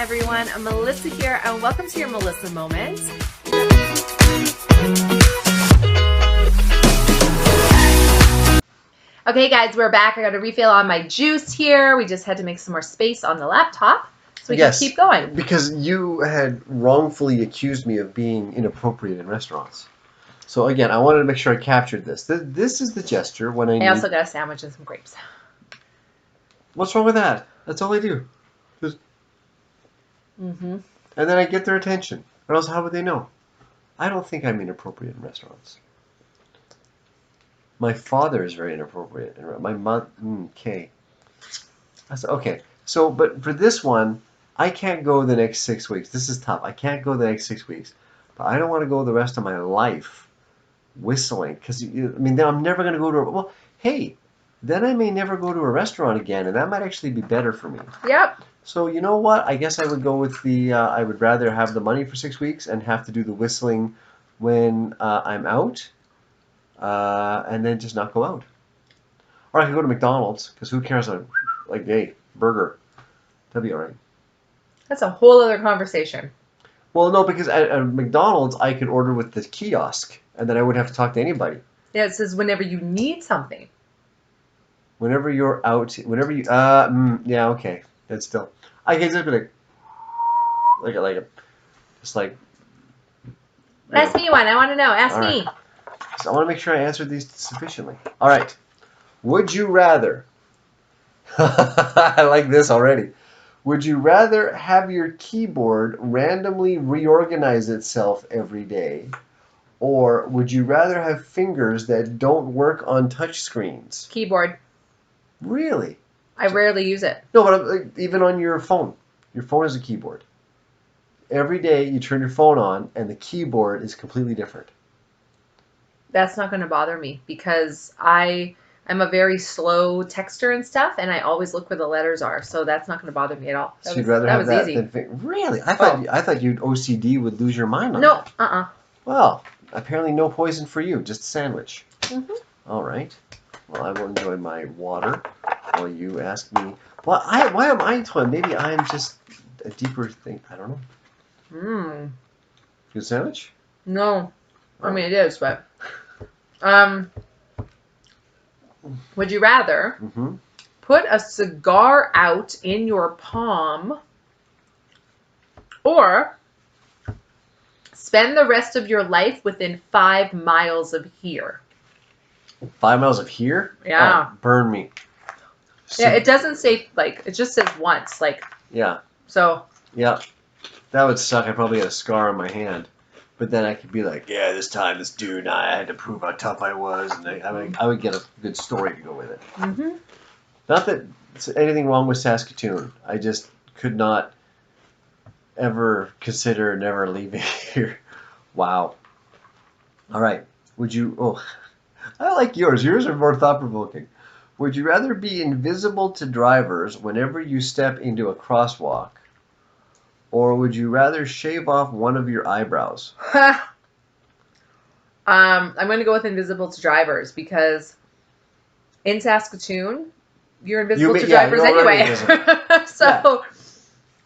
everyone. I'm Melissa here, and welcome to your Melissa Moment. Okay, guys, we're back. I got a refill on my juice here. We just had to make some more space on the laptop so we can keep going. Because you had wrongfully accused me of being inappropriate in restaurants. So again, I wanted to make sure I captured this. This is the gesture when I also got a sandwich and some grapes. What's wrong with that? That's all I do. Just... And then I get their attention. Or else how would they know? I don't think I'm inappropriate in restaurants. My father is very inappropriate. My mother... Okay. Okay. So, but for this one, I can't go the next 6 weeks. This is tough. I can't go the next 6 weeks. But I don't want to go the rest of my life whistling. Because, I mean, then I'm never going to go to a... Well, hey... Then I may never go to a restaurant again, and that might actually be better for me. Yep. So you know what? I guess I would go with the, I would rather have the money for 6 weeks and have to do the whistling when I'm out, and then just not go out. Or I could go to McDonald's, because who cares? Like, hey, burger. That'd be all right. That's a whole other conversation. Well, no, because at McDonald's, I could order with the kiosk, and then I wouldn't have to talk to anybody. Yeah, it says whenever you need something. Whenever you're out, whenever you, yeah, okay, that's still, I can just be like, Ask me one, I want to know, ask me. So I want to make sure I answered these sufficiently. All right, would you rather, I like this already, would you rather have your keyboard randomly reorganize itself every day, or would you rather have fingers that don't work on touch screens? Keyboard. Really? I rarely use it. No, but even on your phone. Your phone is a keyboard. Every day you turn your phone on and the keyboard is completely different. That's not going to bother me because I'm a very slow texter and stuff, and I always look where the letters are, so that's not going to bother me at all. So you'd rather have that than... Really? I thought you'd OCD would lose your mind on that. No, Well, apparently no poison for you, just a sandwich. All right. Well, I will enjoy my water while you ask me. Well, why am I toiling? Maybe I'm just a deeper thing. I don't know. Good sandwich? No. Oh. I mean, it is, but... would you rather put a cigar out in your palm or spend the rest of your life within 5 miles of here? 5 miles of here? Yeah. Oh, burn me. Yeah, it doesn't say, like, it just says once, like. Yeah. So. Yeah. That would suck. I'd probably get a scar on my hand. But then I could be like, yeah, this time, this dude, I had to prove how tough I was. And I would get a good story to go with it. Not that there's anything wrong with Saskatoon. I just could not ever consider never leaving here. Wow. All right. Would you... Oh... I like yours. Yours are more thought-provoking. Would you rather be invisible to drivers whenever you step into a crosswalk, or would you rather shave off one of your eyebrows? I'm going to go with invisible to drivers because in Saskatoon, you're invisible to drivers anyway. So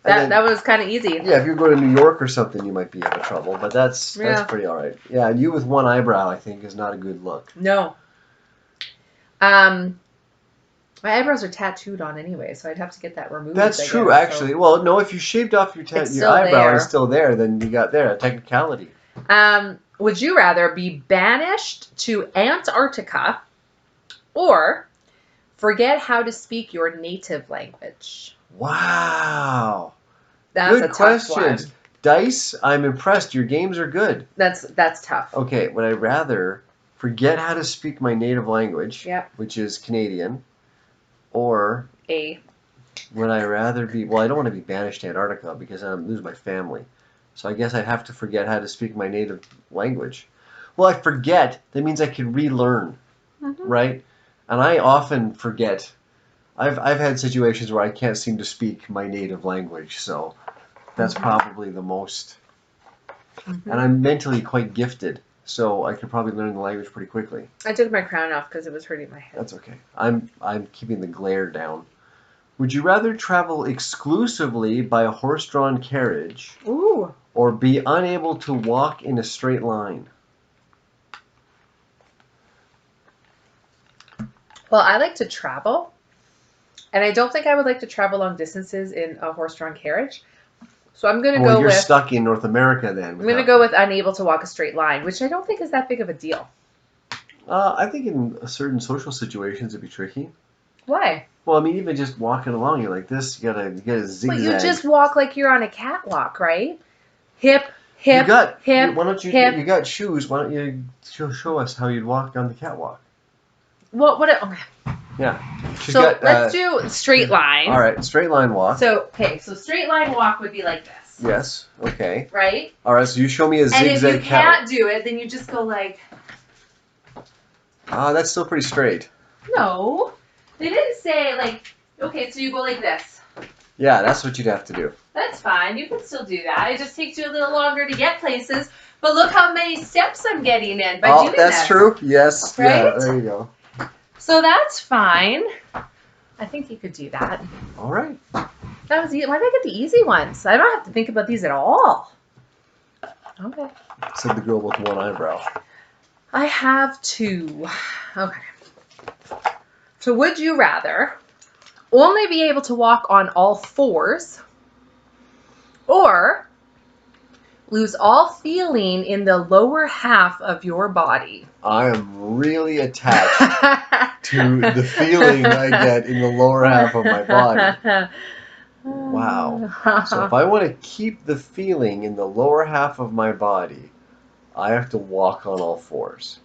that was kind of easy. Yeah, if you go to New York or something, you might be having trouble, but that's pretty all right. Yeah, and you with one eyebrow, I think, is not a good look. No. My eyebrows are tattooed on anyway, so I'd have to get that removed. That's true, actually. So. Well, no, if you shaved off your eyebrow is still there, then you got a technicality. Would you rather be banished to Antarctica or forget how to speak your native language? Wow. That's good questions. Dice, I'm impressed. Your games are good. That's tough. Okay, would I rather forget how to speak my native language, which is Canadian, or would I rather be... Well, I don't want to be banished to Antarctica because I'm lose my family. So I guess I'd have to forget how to speak my native language. Well, I forget. That means I can relearn, right? And I often forget... I've had situations where I can't seem to speak my native language, so that's probably the most. And I'm mentally quite gifted, so I could probably learn the language pretty quickly. I took my crown off because it was hurting my head. That's okay. I'm keeping the glare down. Would you rather travel exclusively by a horse-drawn carriage Ooh. or be unable to walk in a straight line? Well, I like to travel, and I don't think I would like to travel long distances in a horse-drawn carriage. So I'm going to go you're with... stuck in North America then. I'm going to go with unable to walk a straight line, which I don't think is that big of a deal. I think in certain social situations it'd be tricky. Why? Well, I mean, even just walking along, you're like this. You gotta zigzag. But you just walk like you're on a catwalk, right? Hip, hip, hip. Why don't you? Hip. You got shoes. Why don't you show us how you'd walk down the catwalk? Well, what? Okay. Yeah. Let's do straight line. All right, straight line walk. So straight line walk would be like this. Yes. Okay. Right. All right. So you show me a zigzag. And if you can't do it, then you just go like. That's still pretty straight. No. They didn't say, like, okay, so you go like this. Yeah, that's what you'd have to do. That's fine. You can still do that. It just takes you a little longer to get places. But look how many steps I'm getting in by doing this. Oh, that's true. Yes. Right? Yeah, there you go. So that's fine. I think you could do that. All right. That was easy. Why did I get the easy ones? I don't have to think about these at all. Okay. Said the girl with one eyebrow. I have two. Okay. So would you rather only be able to walk on all fours or lose all feeling in the lower half of your body? I am really attached to the feeling I get in the lower half of my body. Wow. So if I want to keep the feeling in the lower half of my body, I have to walk on all fours.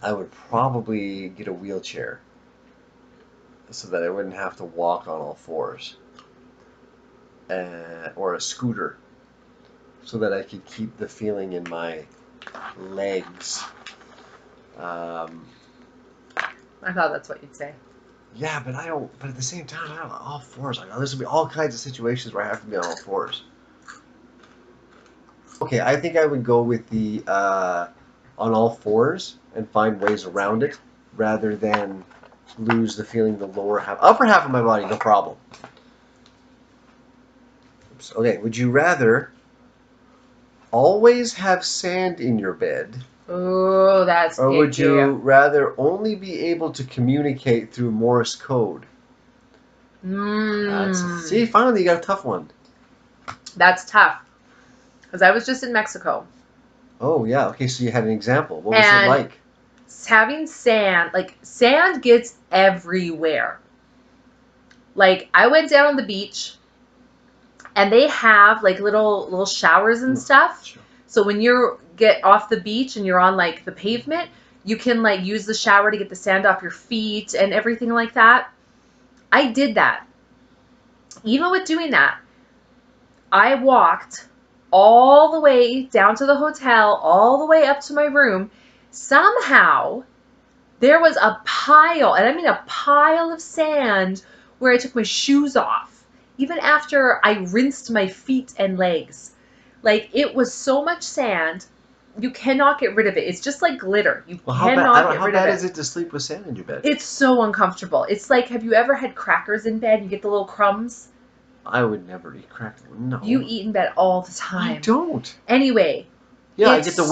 I would probably get a wheelchair so that I wouldn't have to walk on all fours. Or a scooter so that I could keep the feeling in my legs. I thought that's what you'd say. Yeah, but I don't. But at the same time, I don't. All fours. There's gonna be all kinds of situations where I have to be on all fours. Okay, I think I would go with the on all fours and find ways around it, rather than lose the feeling in the lower half, upper half of my body. No problem. Oops. Okay, would you rather always have sand in your bed? Oh, that's Or would you rather only be able to communicate through Morse code? See, finally you got a tough one. That's tough. Because I was just in Mexico. Oh, yeah. Okay, so you had an example. What was it like? Having sand, like, sand gets everywhere. Like, I went down on the beach, and they have, like, little showers and stuff. Sure. So when you get off the beach and you're on, like, the pavement, you can, like, use the shower to get the sand off your feet and everything like that. I did that. Even with doing that, I walked all the way down to the hotel, all the way up to my room. Somehow, there was a pile, and I mean a pile of sand where I took my shoes off, even after I rinsed my feet and legs. Like, it was so much sand, you cannot get rid of it. It's just like glitter. You cannot get rid of it. How bad is it to sleep with sand in your bed? It's so uncomfortable. It's like, have you ever had crackers in bed? You get the little crumbs. I would never eat crackers. No. You eat in bed all the time. I don't. Anyway. Yeah, I get the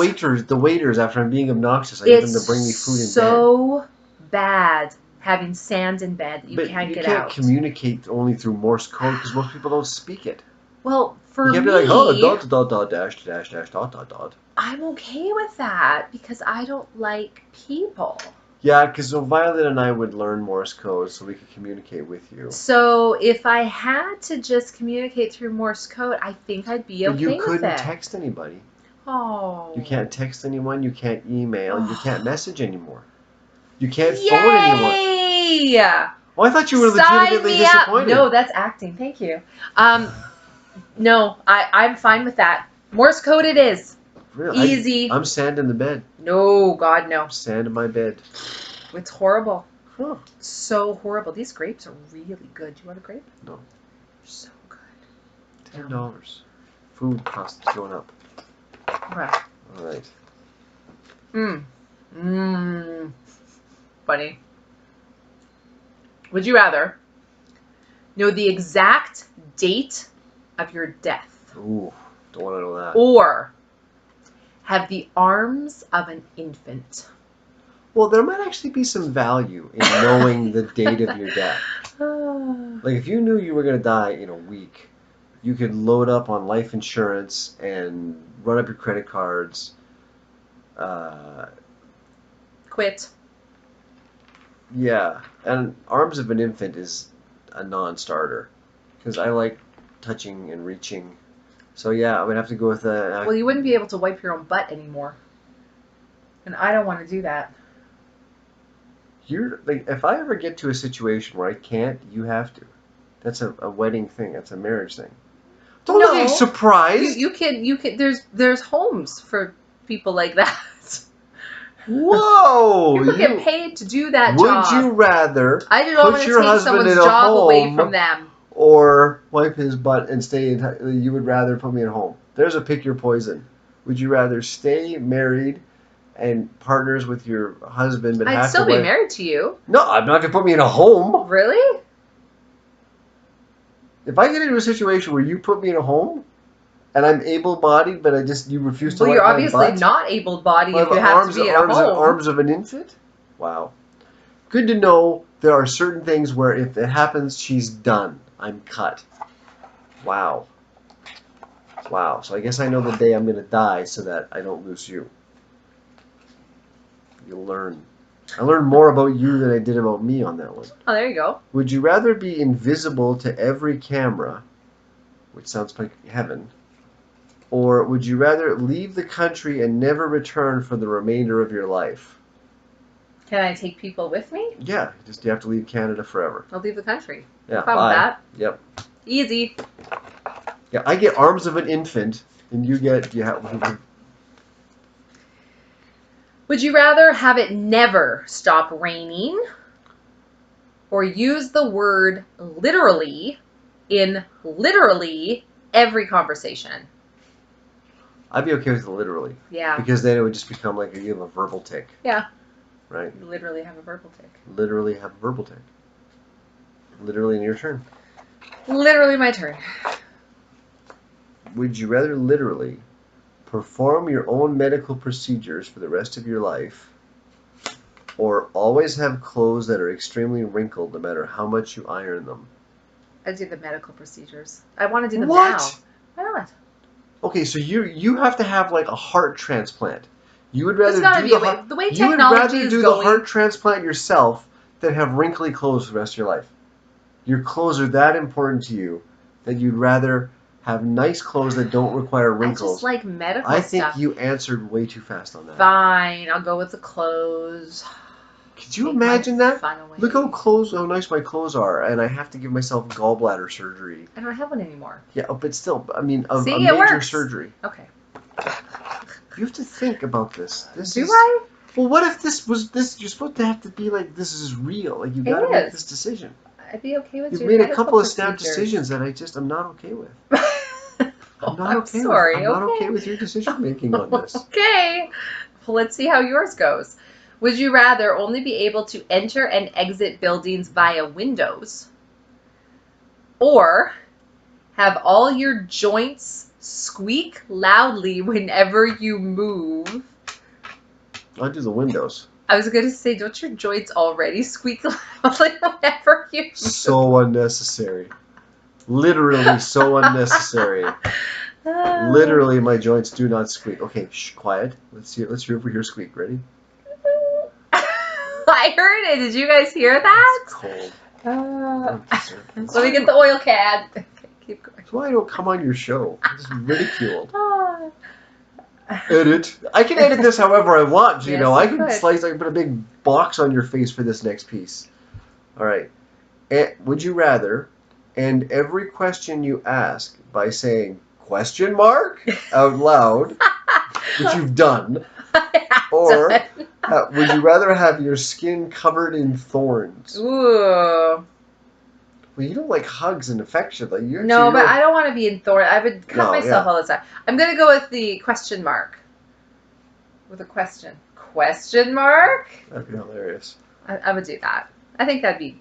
waiters after I'm being obnoxious. I get them to bring me food in bed. It's so bad having sand in bed that you can't get out. You can't communicate only through Morse code because most people don't speak it. Well, for me... You can't be like, oh, dot, dot, dot, dash, dash, dash, dot, dot, dot. I'm okay with that because I don't like people. Yeah, because Violet and I would learn Morse code so we could communicate with you. So if I had to just communicate through Morse code, I think I'd be okay with it. You couldn't text anybody. Oh. You can't text anyone. You can't email. You can't message anymore. You can't phone anyone. Yay! Well, I thought you were legitimately disappointed. No, that's acting. Thank you. No, I'm fine with that. Morse code it is. Really? Easy. I'm sand in the bed. No, God, no. Sand in my bed. It's horrible. Huh. So horrible. These grapes are really good. Do you want a grape? No. They're so good. $10. Food costs going up. Okay. All right. Funny. Would you rather know the exact date of your death? Ooh, don't want to know that. Or have the arms of an infant? Well, there might actually be some value in knowing the date of your death. Like, if you knew you were going to die in a week, you could load up on life insurance and run up your credit cards. Quit. Yeah, and arms of an infant is a non-starter because I like touching and reaching. So yeah, I would have to go with a. Well, you wouldn't be able to wipe your own butt anymore. And I don't want to do that. You're like, if I ever get to a situation where I can't, you have to. That's a wedding thing. That's a marriage thing. Don't No. get surprised. You can. There's homes for people like that. Whoa! People get paid to do that Would job. you rather I do not want to take someone's job away from them. Or wipe his butt and stay in? You would rather put me at home. There's a pick your poison. Would you rather stay married and partners with your husband, but I'd still be married to you. No, I'm not going to put me in a home. Really? If I get into a situation where you put me in a home and I'm able-bodied, but you refuse to wipe my butt. Well, you're obviously not able-bodied if you have to be in a home. Arms of an infant? Wow. Good to know there are certain things where if it happens, she's done. I'm cut. Wow. Wow. So I guess I know the day I'm going to die so that I don't lose you. You'll learn. I learned more about you than I did about me on that one. Oh, there you go. Would you rather be invisible to every camera, which sounds like heaven, or would you rather leave the country and never return for the remainder of your life? Can I take people with me? Yeah, you have to leave Canada forever. I'll leave the country. Yeah, Fine bye. with that. Yep. Easy. Yeah, I get arms of an infant, and you get Would you rather have it never stop raining or use the word literally in literally every conversation? I'd be okay with it literally. Yeah. Because then it would just become like you have a verbal tick. Yeah. Right? You literally have a verbal tick. Literally have a verbal tick. Literally in your turn. Literally my turn. Would you rather literally perform your own medical procedures for the rest of your life, or always have clothes that are extremely wrinkled no matter how much you iron them? I do the medical procedures. I want to do them What? now. Why not? Okay, so you have to have like a heart transplant. You would rather the way you would technology rather is do going. the heart transplant yourself than have wrinkly clothes for the rest of your life. Your clothes are that important to you that you'd rather have nice clothes that don't require wrinkles. I just like medical I stuff. think you answered way too fast on that. Fine, I'll go with the clothes. Could you imagine that? Fun away. Look how nice my clothes are, and I have to give myself gallbladder surgery. I don't have one anymore. Yeah, but still, I mean, a See, major works. surgery. Okay. You have to think about this. I? Well, what if this? You're supposed to have to be like, this is real. Like, you got to make this decision. I'd be okay with You've doing made a couple of procedures. snap decisions that I'm not okay with. I'm sorry. I'm not okay with your decision making on this. Okay. Well, let's see how yours goes. Would you rather only be able to enter and exit buildings via windows, or have all your joints squeak loudly whenever you move? I'll do the windows. I was going to say, don't your joints already squeak loudly whenever you move? So unnecessary. Literally so unnecessary. Literally, my joints do not squeak. Okay, shh, quiet. Let's hear if we hear squeak. Ready? I heard it. Did you guys hear that? It's cold. Let me get the oil can. Okay, keep going. That's why I don't come on your show. It's ridiculed. Edit. I can edit this however I want. You know, I can slice. I can put a big box on your face for this next piece. All right. Would you rather end every question you ask by saying question mark out loud, which you've done, or would you rather have your skin covered in thorns? Ooh. Well, you don't like hugs and affection. Like No, but I don't want to be in thorns. I would cut myself all the time. I'm going to go with the question mark. With a question. Question mark? That'd be hilarious. I would do that. I think that'd be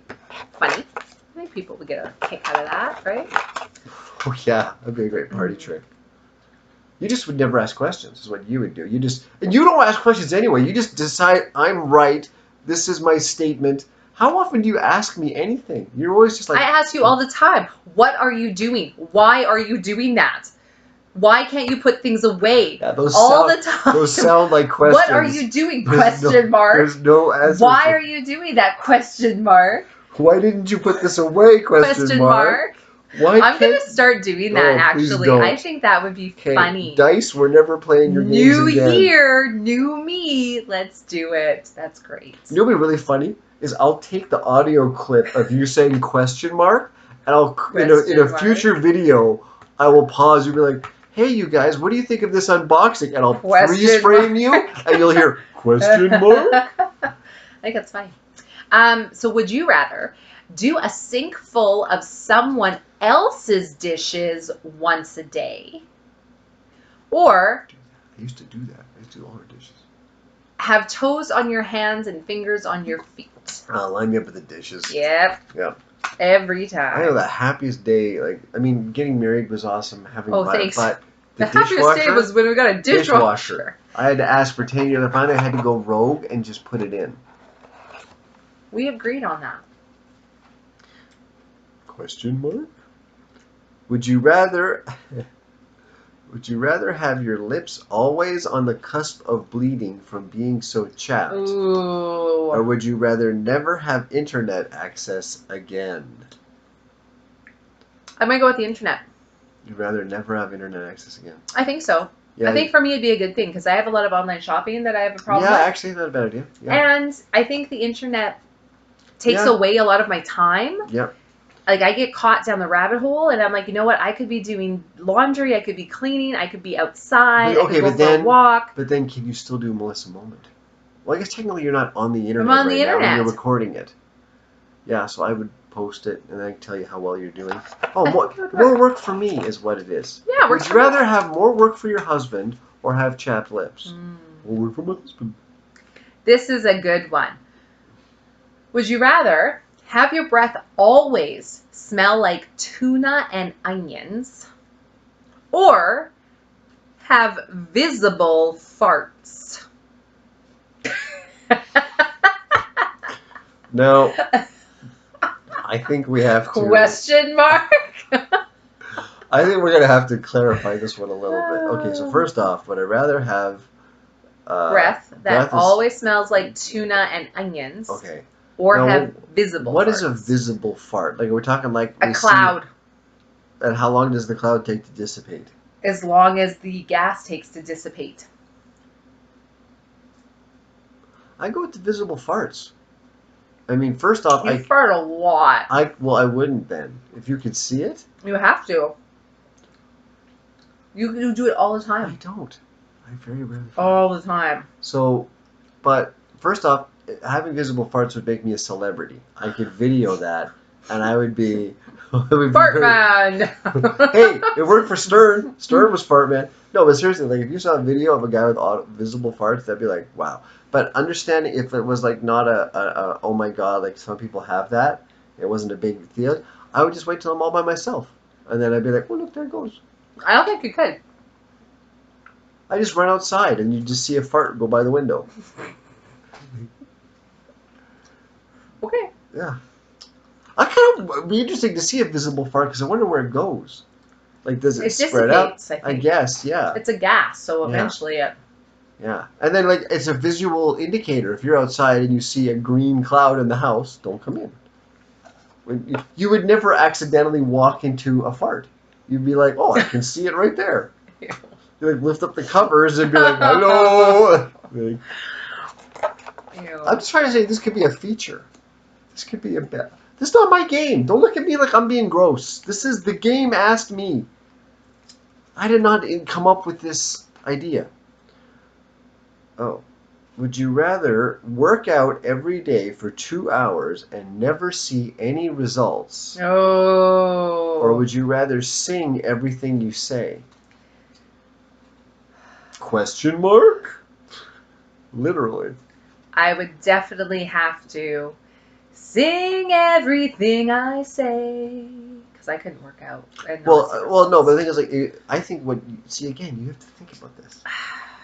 funny. I think people would get a kick out of that, right? Oh yeah, that'd be a great party trick. You just would never ask questions, is what you would do. And you don't ask questions anyway. You just decide, I'm right. This is my statement. How often do you ask me anything? You're always just like... I ask you all the time, what are you doing? Why are you doing that? Why can't you put things away? Yeah, the time. Those sound like questions. What are you doing? Question mark. There's no answer. Why are you doing that? Question mark. Why didn't you put this away? Question mark. Why I'm going to start doing that, actually. I think that would be funny. Dice, we're never playing your games again. New year, new me. Let's do it. That's great. You know what would be really funny? Is I'll take the audio clip of you saying question mark, and I'll in a future video, I will pause. You'll be like, hey, you guys, what do you think of this unboxing? And I'll freeze frame you, and you'll hear question mark. I think that's fine. So would you rather do a sink full of someone else's dishes once a day, or I used to do that. I used to do all her dishes. Have toes on your hands and fingers on your feet? Line me up with the dishes. Yep. Every time. I know the happiest day. Getting married was awesome. Having thanks. But the happiest day was when we got a dishwasher. I had to ask for 10 years. Finally, I had to go rogue and just put it in. We agreed on that. Question mark? Would you rather have your lips always on the cusp of bleeding from being so chapped? Ooh. Or would you rather never have internet access again? I might go with the internet. You'd rather never have internet access again? I think so. Yeah, I think for me it'd be a good thing because I have a lot of online shopping that I have a problem with. Yeah, actually, not a bad idea. Yeah. And I think the internet takes away a lot of my time. Yep. Like, I get caught down the rabbit hole, and I'm like, you know what? I could be doing laundry, I could be cleaning, I could be outside, I could go for a walk. But then can you still do Melissa Moment? Well, I guess technically you're not on the internet I'm on the internet. now when you're recording it. Yeah, so I would post it, and then I can tell you how well you're doing. Oh, more work for me is what it is. Yeah, would you rather have more work for your husband or have chapped lips? More work for my husband. This is a good one. Would you rather have your breath always smell like tuna and onions, or have visible farts? No. I think we have to... Question mark? I think we're going to have to clarify this one a little bit. Okay, so first off, would I rather have... breath that always smells like tuna and onions. Okay. Or now, have visible What farts. Is a visible fart? Like, we're talking like... A cloud. And how long does the cloud take to dissipate? As long as the gas takes to dissipate. I go with the visible farts. I mean, first off... You fart a lot. Well, I wouldn't then. If you could see it? You have to. You do it all the time. I don't. I very rarely fart. All the time. So, but first off, having visible farts would make me a celebrity. I could video that, and I would be... Fart man! Hey, it worked for Stern. Stern was fart man. No, but seriously, like, if you saw a video of a guy with visible farts, that'd be like, wow. But understanding if it was like not a oh my god, like some people have that, it wasn't a big deal, I would just wait till I'm all by myself. And then I'd be like, oh look, there it goes. I don't think you could. I just run outside and you just see a fart go by the window. Okay. Yeah. I kind of would be interesting to see a visible fart because I wonder where it goes. Like, does it spread out? I guess, yeah. It's a gas, so eventually it... Yeah. And then, like, it's a visual indicator. If you're outside and you see a green cloud in the house, don't come in. You would never accidentally walk into a fart. You'd be like, oh, I can see it right there. You like lift up the covers and be like, hello. Like, I'm just trying to say this could be a feature. This could be a bet. This is not my game. Don't look at me like I'm being gross. This is the game asked me. I did not come up with this idea. Oh. Would you rather work out every day for 2 hours and never see any results? Oh. Or would you rather sing everything you say? Question mark? Literally. I would definitely have to Sing everything I say. Because I couldn't work out. Well, no, but the thing is, like, I think see, again, you have to think about this.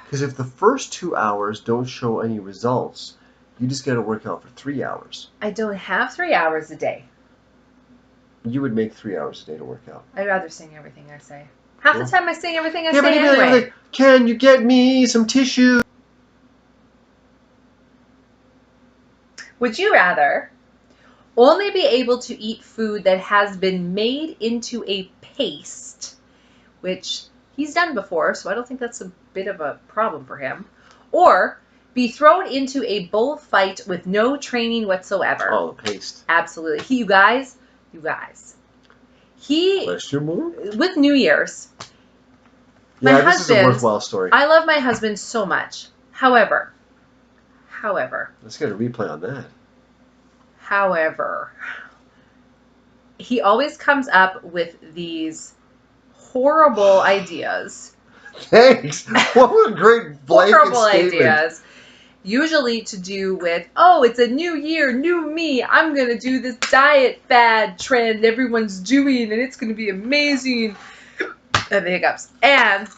Because if the first 2 hours don't show any results, you just got to work out for 3 hours. I don't have 3 hours a day. You would make 3 hours a day to work out. I'd rather sing everything I say. Half the time I sing everything I say but anyway. Like, can you get me some tissue? Would you rather only be able to eat food that has been made into a paste, which he's done before, so I don't think that's a bit of a problem for him, or be thrown into a bullfight with no training whatsoever? Oh, the paste. Absolutely. You guys. Bless you more. With New Year's. Yeah, this is a worthwhile story. I love my husband so much. However. Let's get a replay on that. However, he always comes up with these horrible ideas. Thanks. What a great blanket horrible statement. Ideas. Usually to do with, oh, it's a new year, new me. I'm going to do this diet fad trend everyone's doing, and it's going to be amazing. And the hiccups. And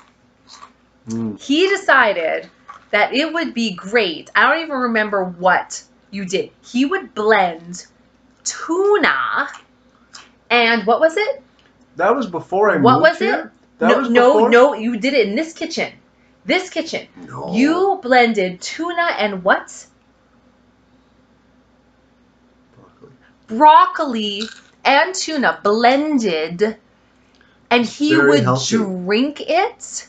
he decided that it would be great. I don't even remember what you did. He would blend tuna and what was it? That was before I moved What was here? it? No, you did it in this kitchen. No. You blended tuna and what? Broccoli and tuna blended, and he would drink it.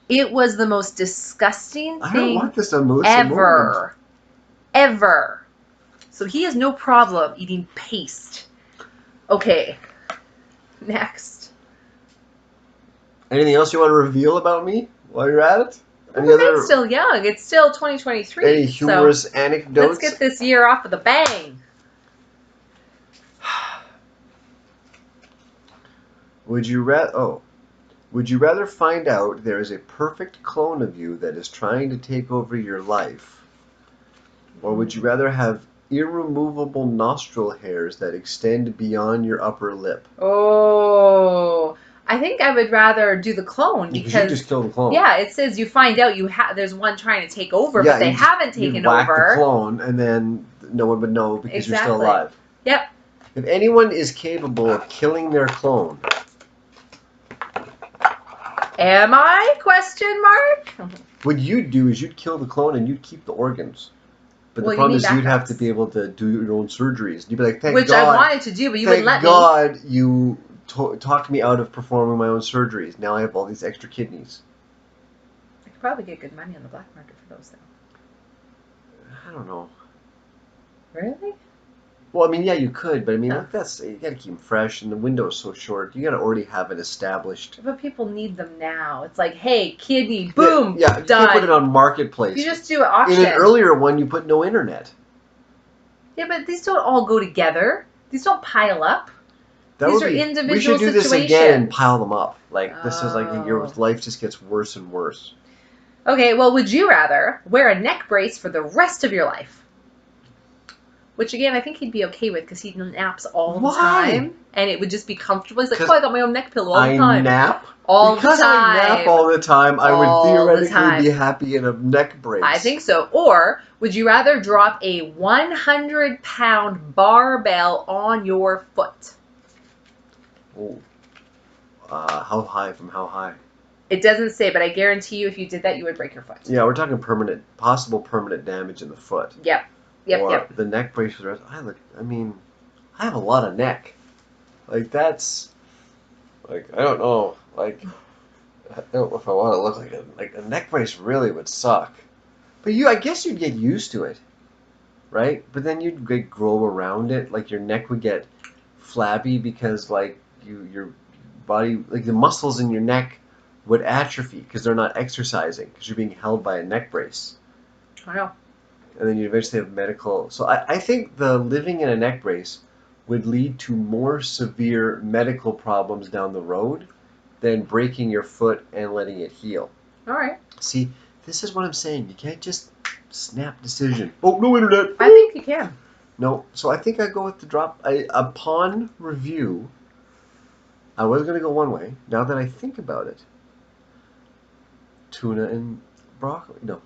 It was the most disgusting thing I don't want this on AMelissaMoment. Ever. So he has no problem eating paste. Okay. Next. Anything else you want to reveal about me while you're at it? I'm still young. It's still 2023. Any humorous anecdotes? Let's get this year off with a bang. Would you rather find out there is a perfect clone of you that is trying to take over your life, or would you rather have irremovable nostril hairs that extend beyond your upper lip? Oh, I think I would rather do the clone because you just kill the clone. Yeah, it says you find out there's one trying to take over, but they haven't taken whack over. The clone, and then no one would know because you're still alive. Yep. If anyone is capable of killing their clone. Am I? Question mark. What you'd do is you'd kill the clone and you'd keep the organs. But the problem is you'd have to be able to do your own surgeries. You'd be like, thank God. Which I wanted to do, but you wouldn't let me. Thank God you talked me out of performing my own surgeries. Now I have all these extra kidneys. I could probably get good money on the black market for those, though. I don't know. Really? Well, I mean, yeah, you could, but I mean, you gotta keep them fresh, and the window's so short. You gotta already have it established. But people need them now. It's like, hey, kidney, boom, yeah, you done. can't put it on marketplace. You just do an auction. In an earlier one, you put no internet. Yeah, but these don't all go together. These don't pile up. These are individual situations. We should do this again and pile them up. Like this is like your life just gets worse and worse. Okay, well, would you rather wear a neck brace for the rest of your life? Which, again, I think he'd be okay with because he naps all the time. And it would just be comfortable. He's like, I got my own neck pillow all the time. I nap? All the time. Because I nap all the time, I would theoretically be happy in a neck brace. I think so. Or would you rather drop a 100-pound barbell on your foot? Oh. How high from how high? It doesn't say, but I guarantee you if you did that, you would break your foot. Yeah, we're talking possible permanent damage in the foot. Yep. Yep. The neck brace for the rest. I have a lot of neck. Like, that's... Like, I don't know. Like, I don't know if I want to look like a neck brace really would suck. But I guess you'd get used to it. Right? But then you'd grow around it. Like, your neck would get flabby because, like, your body... Like, the muscles in your neck would atrophy because they're not exercising because you're being held by a neck brace. I know. And then you eventually have medical... So I think the living in a neck brace would lead to more severe medical problems down the road than breaking your foot and letting it heal. All right. See, this is what I'm saying. You can't just snap decision. Oh, no internet. I think you can. No, so I think I go with the drop. Upon review, I was going to go one way. Now that I think about it, tuna and broccoli. No.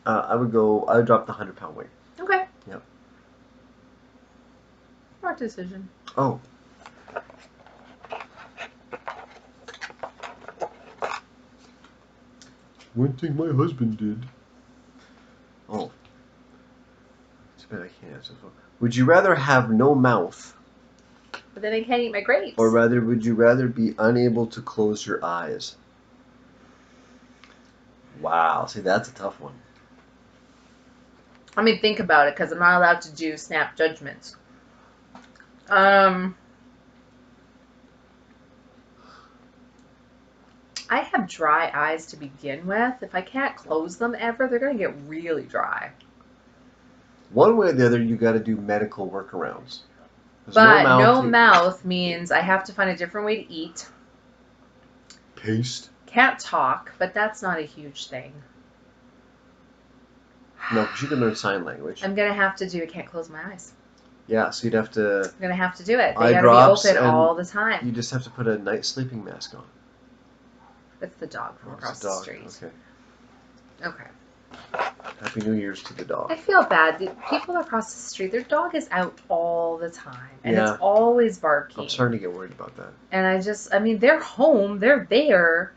I would drop the 100-pound weight. Okay. Yep. Smart decision. Oh. One thing my husband did. Oh. Too bad I can't answer this one. Would you rather have no mouth? But then I can't eat my grapes. Or would you rather be unable to close your eyes? Wow. See, that's a tough one. I mean, think about it, because I'm not allowed to do snap judgments. I have dry eyes to begin with. If I can't close them ever, they're going to get really dry. One way or the other, you got to do medical workarounds. But no mouth means I have to find a different way to eat. Paste. Can't talk, but that's not a huge thing. No, because you can learn sign language. I'm going to have to do it. Can't close my eyes. Yeah, so you'd have to... I'm going to have to do it. Eye They got drops to be open and all the time. You just have to put a night sleeping mask on. It's the dog from across the street. Okay. Happy New Year's to the dog. I feel bad. The people across the street, their dog is out all the time. And Yeah. it's always barking. I'm starting to get worried about that. And I mean, they're home. They're there.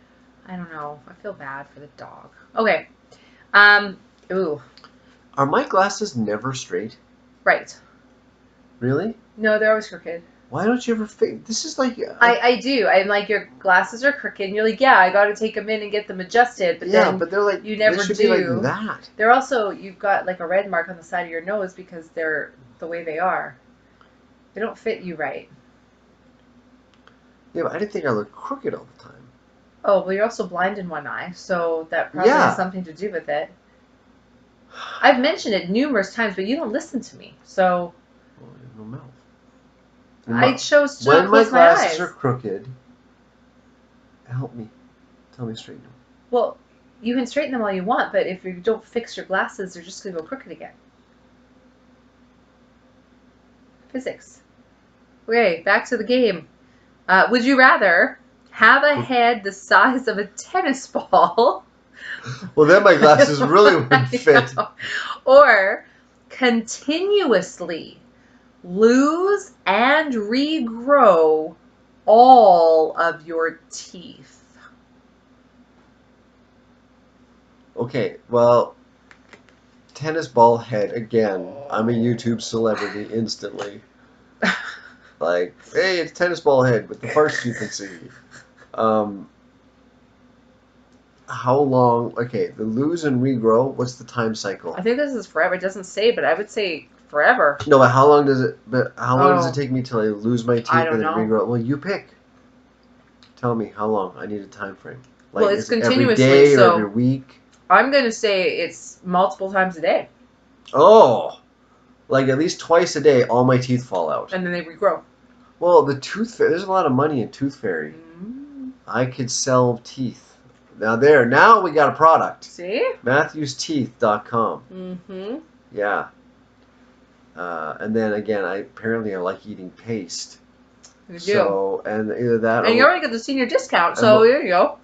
I don't know. I feel bad for the dog. Okay. Ooh. Are my glasses never straight? Right. Really? No, they're always crooked. Why don't you ever fix... This is like... I do. I'm like, your glasses are crooked. And you're like, yeah, I got to take them in and get them adjusted. But yeah, then but they're like... you never they should do. be like that. They're also... You've got like a red mark on the side of your nose because they're the way they are. They don't fit you right. Yeah, but I didn't think I looked crooked all the time. Oh, well, you're also blind in one eye. So that probably has something to do with it. I've mentioned it numerous times, but you don't listen to me. So... Well, I have no mouth. I chose to when close my my eyes. glasses are crooked, help me. Tell me straighten them. Well, you can straighten them all you want, but if you don't fix your glasses, they're just going to go crooked again. Physics. Okay, back to the game. Would you rather have a head the size of a tennis ball? Well, then my glasses really wouldn't fit. Or continuously lose and regrow all of your teeth? Okay, well, tennis ball head again. I'm a YouTube celebrity instantly. Like, hey, it's tennis ball head with the first you can see. How long? Okay, the lose and regrow. What's the time cycle? I think this is forever. It doesn't say, but I would say forever. No, but how long does it? But how long does it take me till I lose my teeth and then regrow? Well, you pick. Tell me how long. I need a time frame. Like, well, it's continuously. Every day or so every week. I'm going to say it's multiple times a day. Oh, like at least twice a day, all my teeth fall out. And then they regrow. Well, the tooth fairy, there's a lot of money in Tooth Fairy. Mm-hmm. I could sell teeth. Now we got a product. See? MatthewsTeeth.com. Mm-hmm. Yeah. And then again, I like eating paste. You do. So, and either that and you already got the senior discount, so there you go.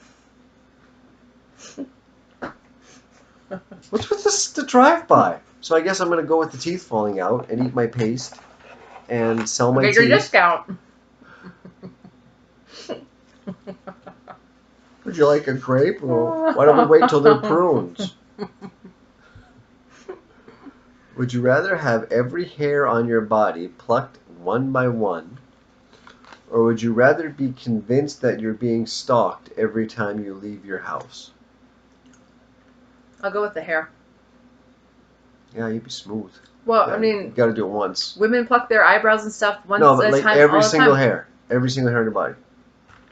What's with the drive-by? So I guess I'm going to go with the teeth falling out and eat my paste and sell my teeth. Get your discount. Would you like a grape? Or why don't we wait till they're prunes? Would you rather have every hair on your body plucked one by one, or would you rather be convinced that you're being stalked every time you leave your house? I'll go with the hair. Yeah, you'd be smooth. Well, yeah, I mean... You gotta do it once. Women pluck their eyebrows and stuff once at a time. No, but like every single time. hair. Every single hair on your body.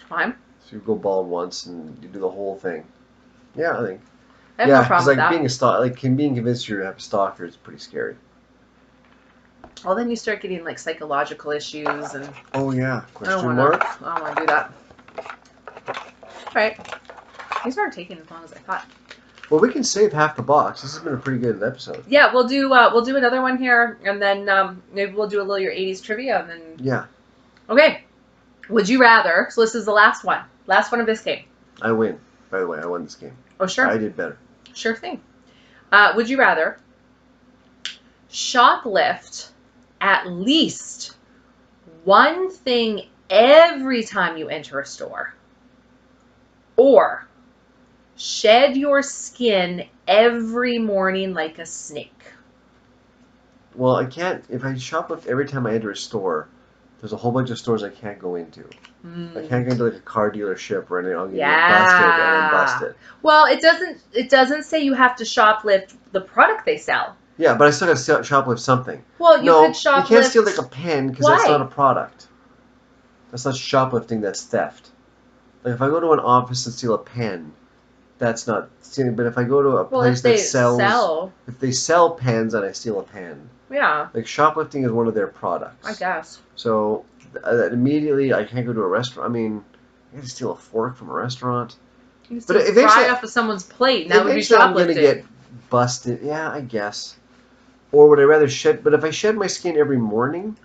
Fine. So you go bald once and you do the whole thing. Yeah, I think. I have no problem with that. Being convinced you have a stalker is pretty scary. Well, then you start getting like psychological issues and. Oh yeah. Question mark. I don't want to do that. All right. These aren't taking as long as I thought. Well, we can save half the box. This has been a pretty good episode. Yeah, we'll do another one here, and then maybe we'll do a little your 80s trivia, and then. Yeah. Okay. Would you rather? So this is the last one of this game. I win. By the way, I won this game. Oh sure. I did better. Sure thing. Would you rather shoplift at least one thing every time you enter a store, or shed your skin every morning like a snake? Well, I can't. If I shoplift every time I enter a store, there's a whole bunch of stores I can't go into. I can't go into like a car dealership or anything. I'll get busted and then busted. Well, it doesn't say you have to shoplift the product they sell. Yeah, but I still got to shoplift something. Well, you could shoplift. You can't steal like a pen because that's not a product. That's not shoplifting. That's theft. Like if I go to an office and steal a pen, that's not stealing. But if I go to a place that sells, if they sell pens and I steal a pen, yeah, like shoplifting is one of their products. I guess. So immediately I can't go to a restaurant. I mean, I can steal a fork from a restaurant. You can steal fry off of someone's plate. And that would be shoplifting. I'm going to get busted. Yeah, I guess. Or would I rather shed? But if I shed my skin every morning,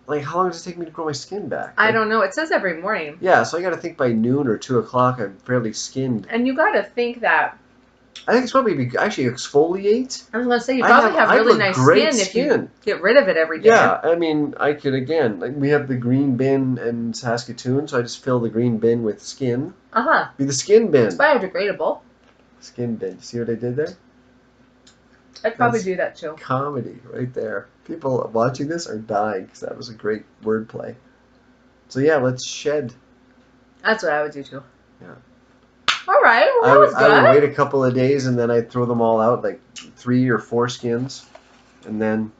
like how long does it take me to grow my skin back? I don't know. It says every morning. Yeah, so I got to think by noon or 2 o'clock I'm fairly skinned. And you got to think that. I think it's probably actually exfoliate. I was going to say you probably have really nice skin if you get rid of it every day. Yeah, I mean I could again. Like we have the green bin in Saskatoon, so I just fill the green bin with skin. Be the skin bin. It's biodegradable. Skin bin. See what I did there? I'd probably do that too. Comedy right there. People watching this are dying because that was a great wordplay. So yeah, let's shed. That's what I would do too. Yeah. All right. Well, that was good. I would wait a couple of days and then I'd throw them all out, like 3 or 4 skins, and then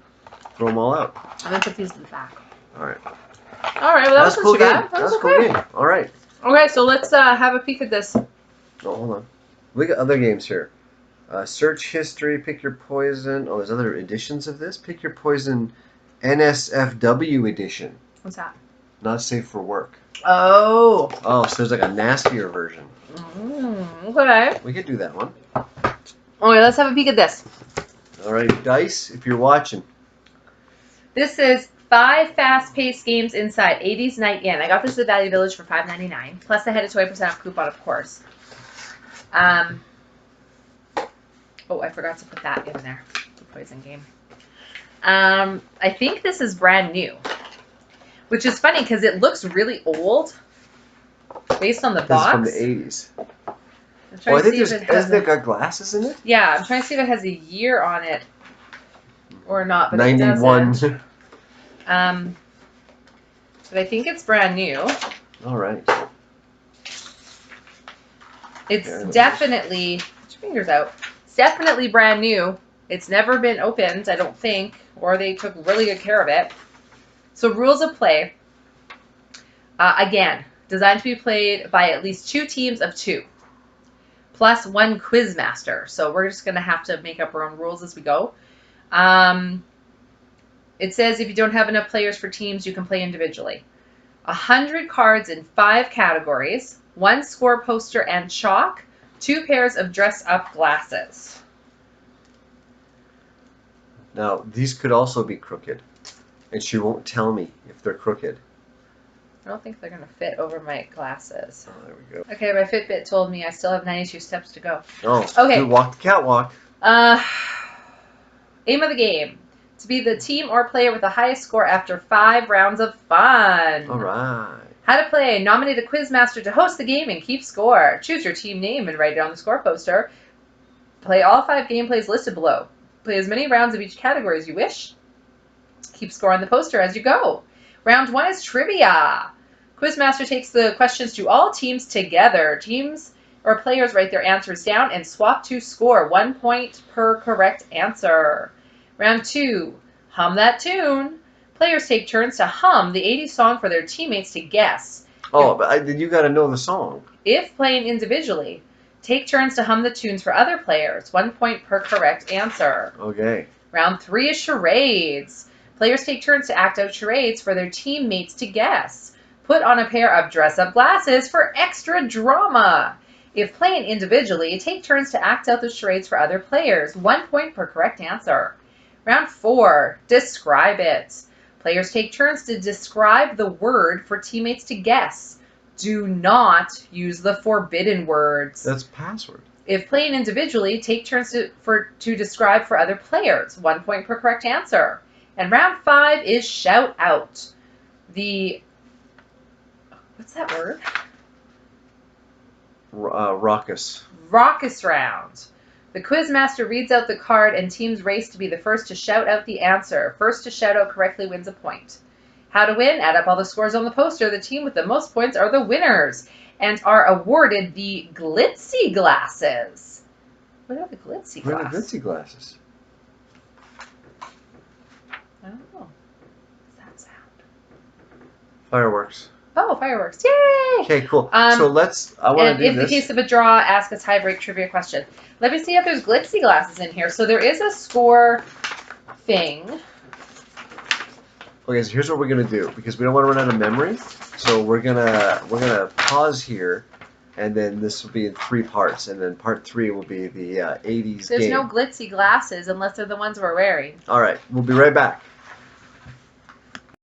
throw them all out. I'm gonna put these in the back. All right. All right. Well, that was cool game. That was a cool game. All right. Okay, so let's have a peek at this. Oh, hold on. We got other games here. Search history, pick your poison. Oh, there's other editions of this. Pick your poison NSFW edition. What's that? Not safe for work. Oh. Oh, so there's like a nastier version. Okay. We could do that one. Okay, let's have a peek at this. All right, Dice, if you're watching. This is 5 fast-paced games inside 80s Night In. I got this at Value Village for $5.99. Plus, I had a 20% off coupon, of course. Oh, I forgot to put that in there. The poison game. I think this is brand new. Which is funny because it looks really old. Based on the box. It's from the 80s. Oh, I think hasn't it got glasses in it? Yeah, I'm trying to see if it has a year on it. Or not, but 91. It doesn't. But I think it's brand new. All right. It's definitely... Put your fingers out. It's definitely brand new. It's never been opened, I don't think. Or they took really good care of it. So rules of play. Again, designed to be played by at least 2 teams of 2. Plus 1 quiz master. So we're just going to have to make up our own rules as we go. It says if you don't have enough players for teams, you can play individually. 100 cards in 5 categories. 1 score poster and chalk. 2 pairs of dress-up glasses. Now, these could also be crooked. And she won't tell me if they're crooked. I don't think they're going to fit over my glasses. Oh, there we go. Okay, my Fitbit told me I still have 92 steps to go. Oh, okay. Walk the catwalk. Aim of the game. To be the team or player with the highest score after 5 rounds of fun. All right. How to play. Nominate a quiz master to host the game and keep score. Choose your team name and write it on the score poster. Play all 5 gameplays listed below. Play as many rounds of each category as you wish. Keep score on the poster as you go. Round 1 is trivia. Quizmaster takes the questions to all teams together. Teams or players write their answers down and swap to score. 1 point per correct answer. Round 2, hum that tune. Players take turns to hum the 80s song for their teammates to guess. Oh, but you got to know the song. If playing individually, take turns to hum the tunes for other players. 1 point per correct answer. Okay. Round 3 is charades. Players take turns to act out charades for their teammates to guess. Put on a pair of dress-up glasses for extra drama. If playing individually, take turns to act out the charades for other players. 1 point per correct answer. Round 4, describe it. Players take turns to describe the word for teammates to guess. Do not use the forbidden words. That's password. If playing individually, take turns to describe for other players. 1 point per correct answer. And round 5 is shout out. What's that word? Raucous. Raucous round. The quizmaster reads out the card and teams race to be the first to shout out the answer. First to shout out correctly wins a point. How to win? Add up all the scores on the poster. The team with the most points are the winners and are awarded the glitzy glasses. What are the glitzy glasses? What are the glitzy glasses? I don't know. What's that sound? Fireworks. Oh, fireworks. Yay! Okay, cool. So I want to do this. In the case of a draw, ask a tiebreak trivia question. Let me see if there's glitzy glasses in here. So there is a score thing. Okay, so here's what we're gonna do because we don't want to run out of memory. So we're gonna pause here, and then this will be in 3 parts, and then part 3 will be the 80s There's game. no glitzy glasses unless they're the ones we're wearing. All right, we'll be right back.